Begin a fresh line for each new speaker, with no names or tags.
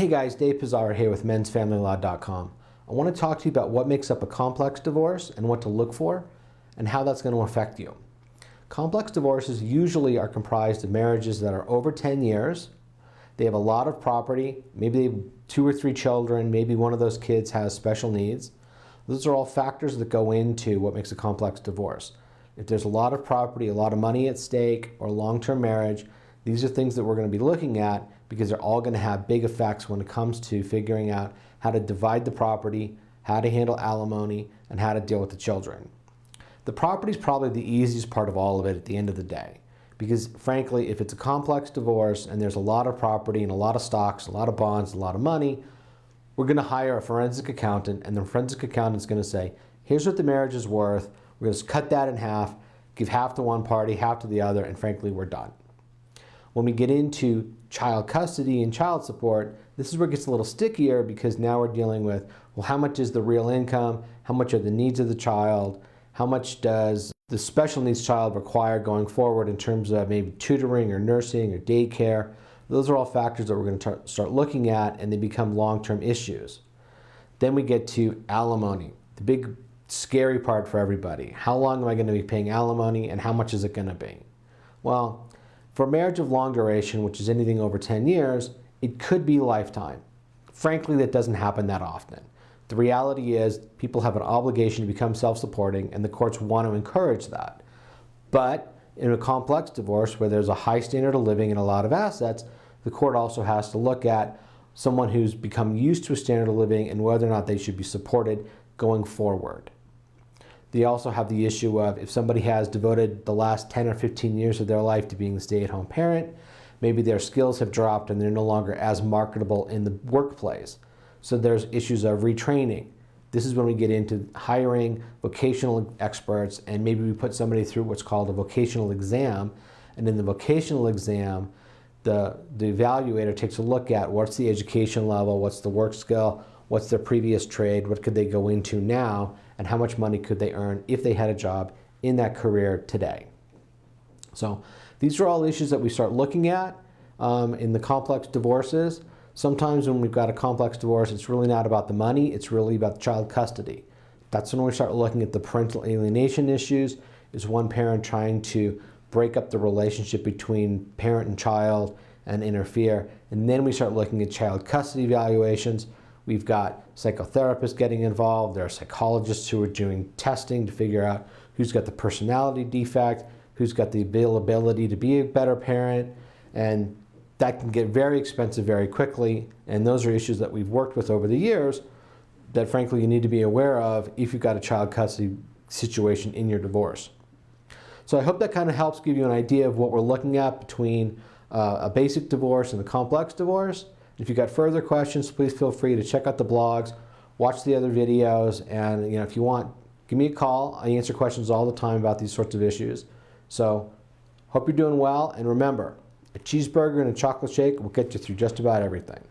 Hey guys, Dave Pisarra here with mensfamilylaw.com. I want to talk to you about what makes up a complex divorce and what to look for and how that's going to affect you. Complex divorces usually are comprised of marriages that are over 10 years. They have a lot of property, maybe they have 2 or 3 children, maybe one of those kids has special needs. Those are all factors that go into what makes a complex divorce. If there's a lot of property, a lot of money at stake, or long-term marriage, these are things that we're going to be looking at because they're all going to have big effects when it comes to figuring out how to divide the property, how to handle alimony, and how to deal with the children. The property is probably the easiest part of all of it at the end of the day, because frankly, if it's a complex divorce and there's a lot of property and a lot of stocks, a lot of bonds, a lot of money, we're going to hire a forensic accountant, and the forensic accountant's going to say, here's what the marriage is worth, we're going to cut that in half, give half to one party, half to the other, and frankly, we're done. When we get into child custody and child support, this is where it gets a little stickier because now we're dealing with, well, how much is the real income? How much are the needs of the child? How much does the special needs child require going forward in terms of maybe tutoring or nursing or daycare? Those are all factors that we're going to start looking at, and they become long-term issues. Then we get to alimony, the big scary part for everybody. How long am I going to be paying alimony and how much is it going to be? Well, for a marriage of long duration, which is anything over 10 years, it could be lifetime. Frankly, that doesn't happen that often. The reality is people have an obligation to become self-supporting, and the courts want to encourage that. But in a complex divorce where there's a high standard of living and a lot of assets, the court also has to look at someone who's become used to a standard of living and whether or not they should be supported going forward. They also have the issue of if somebody has devoted the last 10 or 15 years of their life to being a stay-at-home parent, maybe their skills have dropped and they're no longer as marketable in the workplace. So there's issues of retraining. This is when we get into hiring vocational experts, and maybe we put somebody through what's called a vocational exam. And in the vocational exam, the evaluator takes a look at what's the education level, what's the work skill, what's their previous trade, what could they go into now, and how much money could they earn if they had a job in that career today. So these are all issues that we start looking at in the complex divorces. Sometimes when we've got a complex divorce, it's really not about the money, it's really about child custody. That's when we start looking at the parental alienation issues. Is one parent trying to break up the relationship between parent and child and interfere? And then we start looking at child custody evaluations. We've got psychotherapists getting involved. There are psychologists who are doing testing to figure out who's got the personality defect, who's got the availability to be a better parent, and that can get very expensive very quickly. And those are issues that we've worked with over the years that frankly you need to be aware of if you've got a child custody situation in your divorce. So I hope that kind of helps give you an idea of what we're looking at between a basic divorce and a complex divorce. If you've got further questions, please feel free to check out the blogs, watch the other videos, and if you want, give me a call. I answer questions all the time about these sorts of issues. So hope you're doing well, and remember, a cheeseburger and a chocolate shake will get you through just about everything.